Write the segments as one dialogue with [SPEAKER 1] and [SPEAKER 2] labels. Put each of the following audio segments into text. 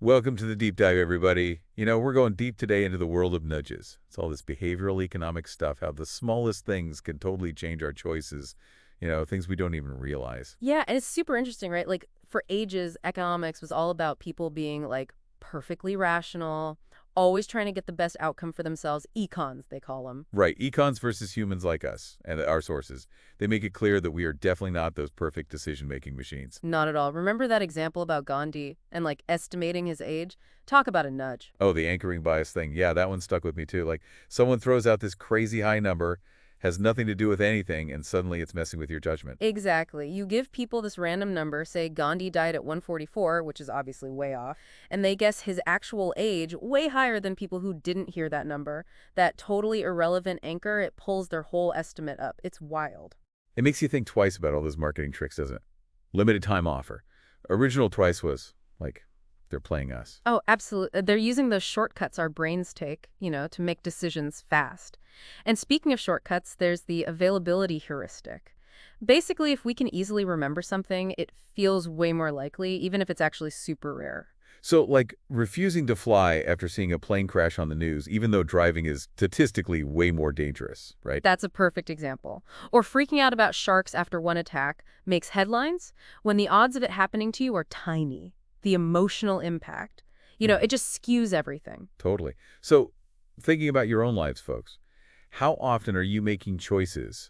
[SPEAKER 1] Welcome to the deep dive, everybody. We're going deep today into the world of nudges. It's all this behavioral economic stuff, how the smallest things can totally change our choices, things we don't even realize.
[SPEAKER 2] Yeah, and it's super interesting, right? Like for ages, economics was all about people being like perfectly rational, always trying to get the best outcome for themselves. Econs, they call them.
[SPEAKER 1] Right, econs versus humans like us and our sources. They make it clear that we are definitely not those perfect decision-making machines.
[SPEAKER 2] Not at all. Remember that example about Gandhi and like estimating his age? Talk about a nudge.
[SPEAKER 1] Oh, the anchoring bias thing. Yeah, that one stuck with me too. Like someone throws out this crazy high number, has nothing to do with anything, and suddenly it's messing with your judgment.
[SPEAKER 2] Exactly. You give people this random number, say Gandhi died at 144, which is obviously way off, and they guess his actual age way higher than people who didn't hear that number. That totally irrelevant anchor, it pulls their whole estimate up. It's wild.
[SPEAKER 1] It makes you think twice about all those marketing tricks, doesn't it? Limited time offer. Original price was like they're playing us.
[SPEAKER 2] Oh, absolutely. They're using those shortcuts our brains take, to make decisions fast. And speaking of shortcuts, there's the availability heuristic. Basically, if we can easily remember something, it feels way more likely, even if it's actually super rare.
[SPEAKER 1] So, like refusing to fly after seeing a plane crash on the news, even though driving is statistically way more dangerous, right?
[SPEAKER 2] That's a perfect example. Or freaking out about sharks after one attack makes headlines when the odds of it happening to you are tiny. The emotional impact.
[SPEAKER 1] Hmm,
[SPEAKER 2] It just skews everything.
[SPEAKER 1] totally. So, thinking about your own lives, folks, how often are you making choices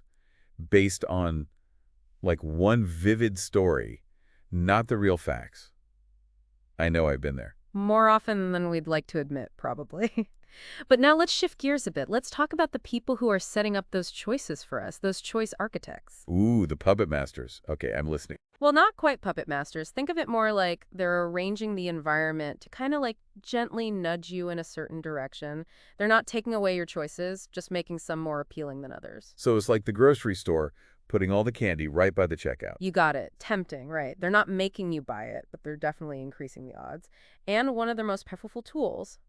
[SPEAKER 1] based on like one vivid story, not the real facts? I know I've been there.
[SPEAKER 2] More often than we'd like to admit, probably. But now let's shift gears a bit. Let's talk about the people who are setting up those choices for us, those choice architects.
[SPEAKER 1] Ooh, the puppet masters. Okay, I'm listening.
[SPEAKER 2] Well, not quite puppet masters. Think of it more like they're arranging the environment to kind of like gently nudge you in a certain direction. They're not taking away your choices, just making some more appealing than others.
[SPEAKER 1] So it's like the grocery store putting all the candy right by the checkout.
[SPEAKER 2] You got it. Tempting, right? They're not making you buy it, but they're definitely increasing the odds. And one of their most powerful tools,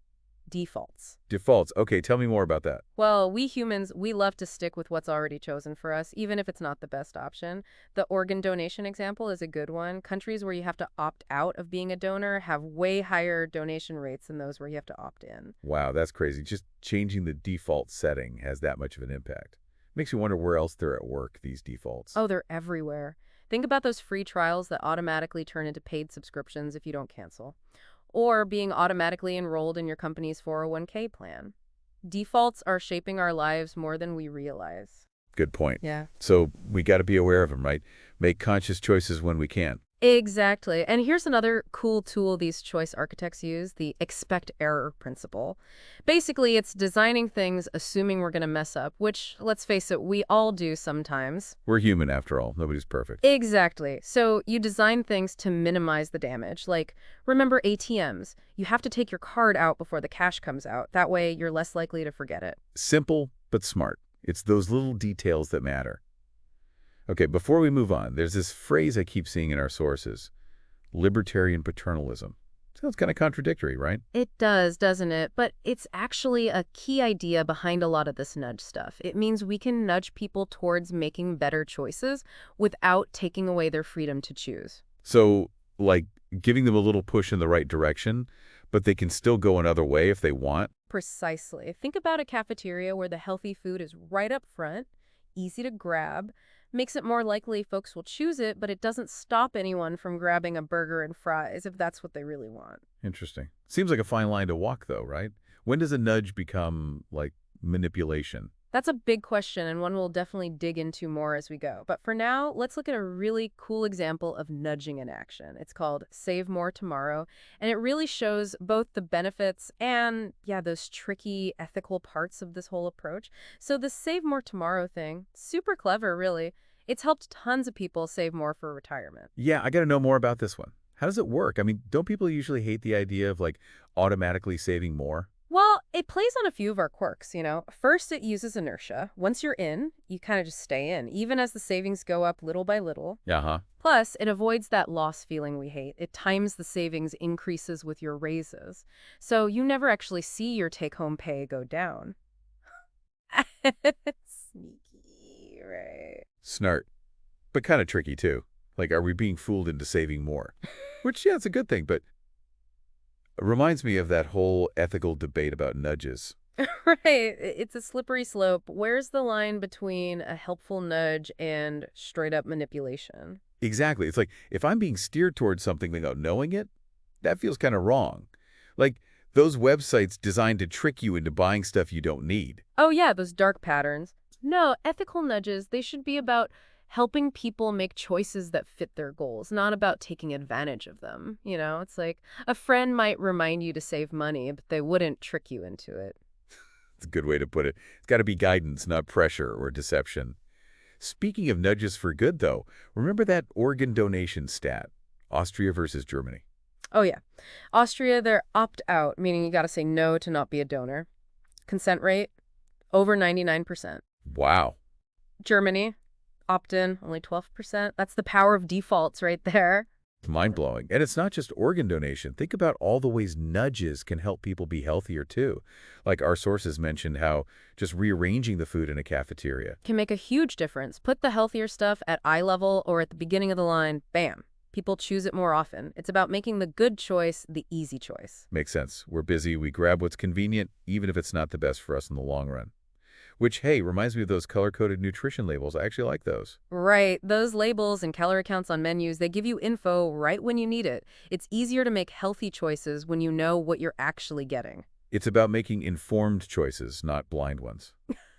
[SPEAKER 2] defaults.
[SPEAKER 1] Defaults. Okay, tell me more about that.
[SPEAKER 2] Well, we humans, we love to stick with what's already chosen for us, even if it's not the best option. The organ donation example is a good one. Countries where you have to opt out of being a donor have way higher donation rates than those where you have to opt in.
[SPEAKER 1] Wow, that's crazy. Just changing the default setting has that much of an impact. Makes you wonder where else they're at work, these defaults.
[SPEAKER 2] Oh, they're everywhere. Think about those free trials that automatically turn into paid subscriptions if you don't cancel, or being automatically enrolled in your company's 401k plan. Defaults are shaping our lives more than we realize.
[SPEAKER 1] Good point.
[SPEAKER 2] Yeah.
[SPEAKER 1] So we got to be aware of them, right? Make conscious choices when we can.
[SPEAKER 2] Exactly. And here's another cool tool these choice architects use, the expect error principle. Basically, it's designing things assuming we're going to mess up, which, let's face it, we all do sometimes.
[SPEAKER 1] We're human after all. Nobody's perfect.
[SPEAKER 2] Exactly. So you design things to minimize the damage. Like, remember ATMs. You have to take your card out before the cash comes out. That way, you're less likely to forget it.
[SPEAKER 1] Simple, but smart. It's those little details that matter. Okay, before we move on, there's this phrase I keep seeing in our sources, libertarian paternalism. Sounds kind of contradictory, right?
[SPEAKER 2] It does, doesn't it? But it's actually a key idea behind a lot of this nudge stuff. It means we can nudge people towards making better choices without taking away their freedom to choose.
[SPEAKER 1] So, like, giving them a little push in the right direction, but they can still go another way if they want.
[SPEAKER 2] Precisely. Think about a cafeteria where the healthy food is right up front, easy to grab, makes it more likely folks will choose it, but it doesn't stop anyone from grabbing a burger and fries if that's what they really want.
[SPEAKER 1] Interesting. Seems like a fine line to walk, though, right? When does a nudge become, like, manipulation?
[SPEAKER 2] That's a big question and one we'll definitely dig into more as we go. But for now, let's look at a really cool example of nudging in action. It's called Save More Tomorrow, and it really shows both the benefits and, yeah, those tricky ethical parts of this whole approach. So the Save More Tomorrow thing, super clever, really. It's helped tons of people save more for retirement.
[SPEAKER 1] Yeah, I got to know more about this one. How does it work? I mean, don't people usually hate the idea of, like, automatically saving more?
[SPEAKER 2] Well, it plays on a few of our quirks. First, it uses inertia. Once you're in, you kind of just stay in, even as the savings go up little by little.
[SPEAKER 1] Uh-huh.
[SPEAKER 2] Plus, it avoids that loss feeling we hate. It times the savings increases with your raises. So you never actually see your take-home pay go down. Sneaky, right?
[SPEAKER 1] Snart. But kind of tricky, too. Like, are we being fooled into saving more? Which, yeah, it's a good thing, but It reminds me of that whole ethical debate about nudges.
[SPEAKER 2] Right. It's a slippery slope. Where's the line between a helpful nudge and straight up manipulation?
[SPEAKER 1] Exactly. It's like, if I'm being steered towards something without knowing it, that feels kind of wrong. Like, those websites designed to trick you into buying stuff you don't need.
[SPEAKER 2] Oh, yeah, those dark patterns. No, ethical nudges, they should be about helping people make choices that fit their goals, not about taking advantage of them. It's like a friend might remind you to save money, but they wouldn't trick you into it.
[SPEAKER 1] It's a good way to put it. It's got to be guidance, not pressure or deception. Speaking of nudges for good, though, remember that organ donation stat? Austria versus Germany.
[SPEAKER 2] Oh, yeah. Austria, they're opt-out, meaning you got to say no to not be a donor. Consent rate, over 99%.
[SPEAKER 1] Wow.
[SPEAKER 2] Germany, opt-in, only 12%. That's the power of defaults right there.
[SPEAKER 1] It's mind-blowing. And it's not just organ donation. Think about all the ways nudges can help people be healthier, too. Like our sources mentioned how just rearranging the food in a cafeteria.
[SPEAKER 2] Can make a huge difference. Put the healthier stuff at eye level or at the beginning of the line, bam. People choose it more often. It's about making the good choice the easy choice.
[SPEAKER 1] Makes sense. We're busy. We grab what's convenient, even if it's not the best for us in the long run. Which, hey, reminds me of those color-coded nutrition labels. I actually like those.
[SPEAKER 2] Right. Those labels and calorie counts on menus, they give you info right when you need it. It's easier to make healthy choices when you know what you're actually getting.
[SPEAKER 1] It's about making informed choices, not blind ones.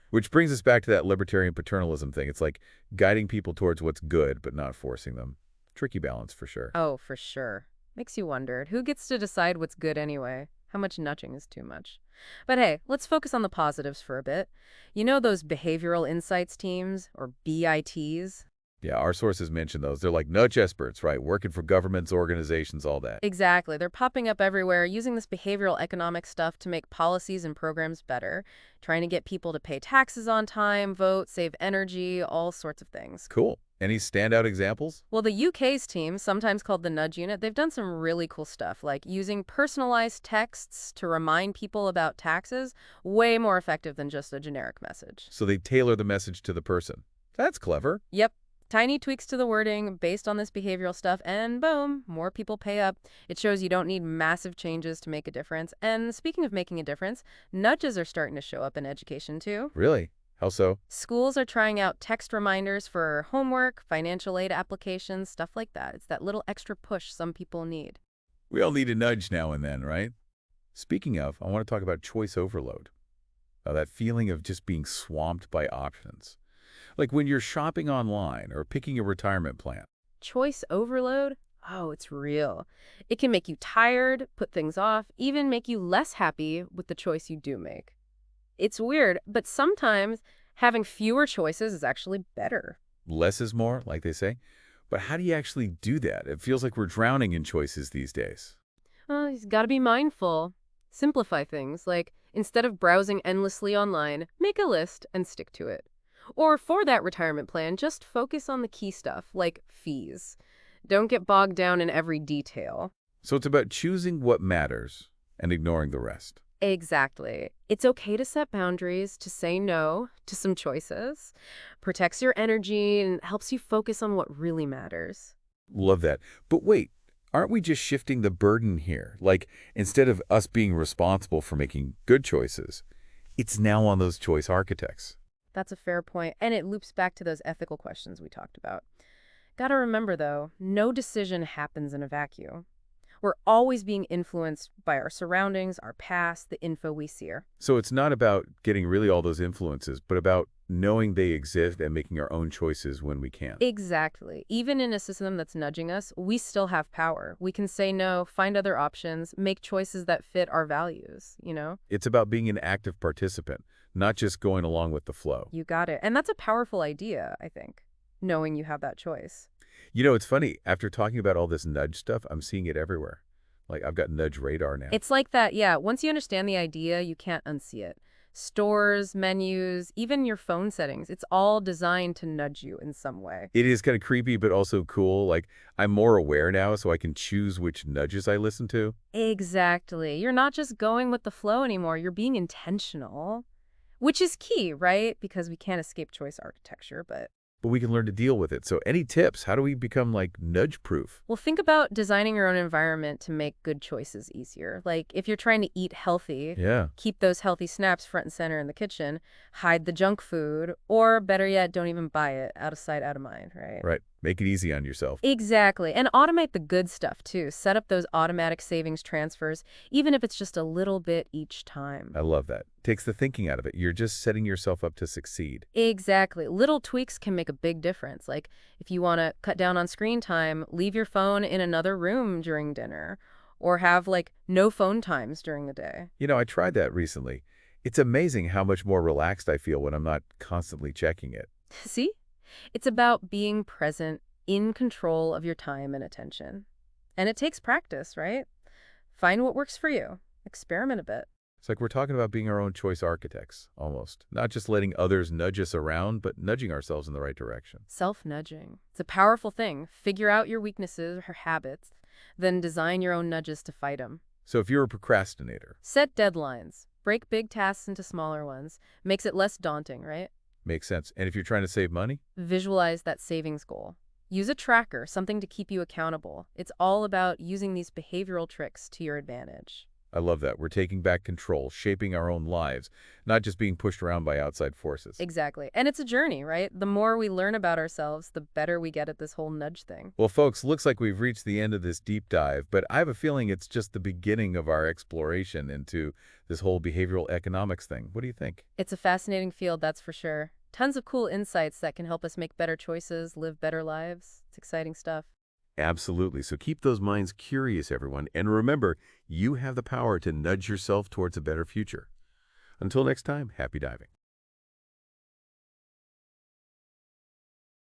[SPEAKER 1] Which brings us back to that libertarian paternalism thing. It's like guiding people towards what's good, but not forcing them. Tricky balance, for sure.
[SPEAKER 2] Oh, for sure. Makes you wonder, who gets to decide what's good anyway? How much nudging is too much? But hey, let's focus on the positives for a bit. You know those behavioral insights teams, or BITs?
[SPEAKER 1] Yeah, our sources mention those. They're like nudge experts, right? Working for governments, organizations, all that.
[SPEAKER 2] Exactly. They're popping up everywhere, using this behavioral economic stuff to make policies and programs better, trying to get people to pay taxes on time, vote, save energy, all sorts of things.
[SPEAKER 1] Cool. Any standout examples?
[SPEAKER 2] Well, the UK's team, sometimes called the Nudge Unit, they've done some really cool stuff, like using personalized texts to remind people about taxes, way more effective than just a generic message.
[SPEAKER 1] So they tailor the message to the person. That's clever.
[SPEAKER 2] Yep. Tiny tweaks to the wording based on this behavioral stuff, and boom, more people pay up. It shows you don't need massive changes to make a difference. And speaking of making a difference, nudges are starting to show up in education too.
[SPEAKER 1] Really? How so?
[SPEAKER 2] Schools are trying out text reminders for homework, financial aid applications, stuff like that. It's that little extra push some people need.
[SPEAKER 1] We all need a nudge now and then, right? Speaking of, I want to talk about choice overload. That feeling of just being swamped by options. Like when you're shopping online or picking a retirement plan.
[SPEAKER 2] Choice overload? Oh, it's real. It can make you tired, put things off, even make you less happy with the choice you do make. It's weird, but sometimes having fewer choices is actually better.
[SPEAKER 1] Less is more, like they say. But how do you actually do that? It feels like we're drowning in choices these days.
[SPEAKER 2] Well, you've got to be mindful. Simplify things, like instead of browsing endlessly online, make a list and stick to it. Or for that retirement plan, just focus on the key stuff, like fees. Don't get bogged down in every detail.
[SPEAKER 1] So it's about choosing what matters and ignoring the rest.
[SPEAKER 2] Exactly. It's okay to set boundaries, to say no to some choices. Protects your energy and helps you focus on what really matters.
[SPEAKER 1] Love that. But wait, aren't we just shifting the burden here? Like, instead of us being responsible for making good choices, it's now on those choice architects.
[SPEAKER 2] That's a fair point, and it loops back to those ethical questions we talked about. Gotta remember, though, no decision happens in a vacuum. We're always being influenced by our surroundings, our past, the info we see.
[SPEAKER 1] So it's not about getting really all those influences, but about knowing they exist and making our own choices when we can.
[SPEAKER 2] Exactly. Even in a system that's nudging us, we still have power. We can say no, find other options, make choices that fit our values.
[SPEAKER 1] It's about being an active participant, not just going along with the flow.
[SPEAKER 2] You got it. And that's a powerful idea, I think, knowing you have that choice.
[SPEAKER 1] It's funny. After talking about all this nudge stuff, I'm seeing it everywhere. Like, I've got nudge radar now.
[SPEAKER 2] It's like that, yeah. Once you understand the idea, you can't unsee it. Stores, menus, even your phone settings, it's all designed to nudge you in some way.
[SPEAKER 1] It is kind of creepy, but also cool. Like, I'm more aware now, so I can choose which nudges I listen to.
[SPEAKER 2] Exactly. You're not just going with the flow anymore. You're being intentional, which is key, right? Because we can't escape choice architecture, but
[SPEAKER 1] but we can learn to deal with it. So any tips? How do we become like nudge-proof?
[SPEAKER 2] Well, think about designing your own environment to make good choices easier. Like if you're trying to eat healthy,
[SPEAKER 1] Yeah,
[SPEAKER 2] keep those healthy snacks front and center in the kitchen, hide the junk food, or better yet, don't even buy it. Out of sight, out of mind, right?
[SPEAKER 1] right. Make it easy on yourself.
[SPEAKER 2] Exactly. And automate the good stuff too. Set up those automatic savings transfers, even if it's just a little bit each time.
[SPEAKER 1] I love that. Takes the thinking out of it. You're just setting yourself up to succeed.
[SPEAKER 2] Exactly. Little tweaks can make a big difference. Like if you want to cut down on screen time, leave your phone in another room during dinner, or have like no phone times during the day.
[SPEAKER 1] You know, I tried that recently. It's amazing how much more relaxed I feel when I'm not constantly checking it.
[SPEAKER 2] See? It's about being present, in control of your time and attention. And it takes practice, right? Find what works for you. Experiment a bit.
[SPEAKER 1] It's like we're talking about being our own choice architects, almost. Not just letting others nudge us around, but nudging ourselves in the right direction.
[SPEAKER 2] Self-nudging. It's a powerful thing. Figure out your weaknesses or habits, then design your own nudges to fight them.
[SPEAKER 1] So if you're a procrastinator,
[SPEAKER 2] Set deadlines. Break big tasks into smaller ones. Makes it less daunting, right?
[SPEAKER 1] makes sense. And if you're trying to save money,
[SPEAKER 2] Visualize that savings goal. Use a tracker, something to keep you accountable. It's all about using these behavioral tricks to your advantage.
[SPEAKER 1] I love that. We're taking back control, shaping our own lives, not just being pushed around by outside forces.
[SPEAKER 2] Exactly. And it's a journey, right? The more we learn about ourselves, the better we get at this whole nudge thing.
[SPEAKER 1] Well, folks, looks like we've reached the end of this deep dive, but I have a feeling it's just the beginning of our exploration into this whole behavioral economics thing. What do you think?
[SPEAKER 2] It's a fascinating field, that's for sure. Tons of cool insights that can help us make better choices, live better lives. It's exciting stuff.
[SPEAKER 1] Absolutely. So keep those minds curious, everyone. And remember, you have the power to nudge yourself towards a better future. Until next time, happy diving.